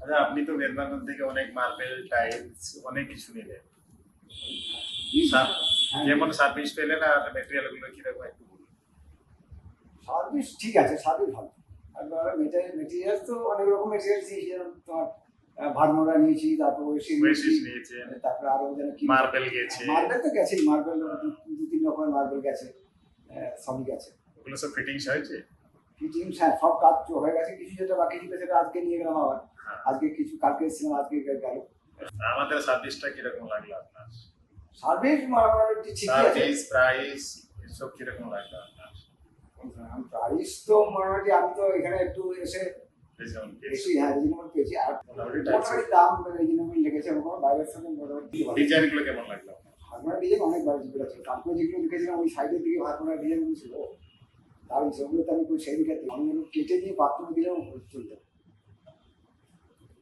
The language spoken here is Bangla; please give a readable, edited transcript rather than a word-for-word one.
আচ্ছা, আপনি তো মেদিনীপুর থেকে অনেক মার্বেল টাইলস অনেক কিছু নিলেন, হ্যাঁ, যেমন সার্ভিস পেলেন আর মেটেরিয়াল গুলো কিরকম একটু বলুন। সার্ভিস ঠিক আছে, সার্ভিস ভালো। আর মেটেরিয়াল তো অনেক রকম মেটেরিয়াল দিয়েছি, যেমন তোমার ভার্মোরা নিয়েছি, তারপর ওয়েসিস নিয়েছেন, তারপরে আরো যেন কি মার্বেল গেছে, মার্বেল তো গেছেই, মার্বেল দু তিন রকমের মার্বেল গেছে, সবই গেছে। ওগুলো সব ফিটিংস হয়েছে। ফিটিংস হ্যাঁ সব কাজ তো হয়ে গেছে, কিছু যেটা বাকি ছিল সেটা আজকে নিয়ে গেলাম আবার। হ্যাঁ। আজকে কিছু কালকে এসেছিলাম, আজকে গেল। আমাদের সার্ভিসটা কিরকম লাগলো আপনার? সার্ভিস মোটামুটি ঠিকই আছে। সার্ভিস প্রাইস এসব কিরকম লাগলো আপনার? প্রাইস তো মোটামুটি আমি তো এখানে একটু এসে ডিসকাউন্ট বেশি, হ্যাঁ রিজনেবল পেয়েছি। আর মোটামুটি মোটামুটি দাম রিজনেবল লেগেছে, আমার বাইরের সঙ্গে মোটামুটি ভালো। ডিজাইন গুলো কেমন লাগলো? ভার্মার ডিজাইন অনেক ভালো ছিল, কালকে যেগুলো দেখেছিলাম ওই সাইডের দিকে ভার্মার ডিজাইন ছিল, তার সেগুলো তো আমি সেই দিকে আমি কেটে দিয়ে বাথরুমে দিলেও চলতো।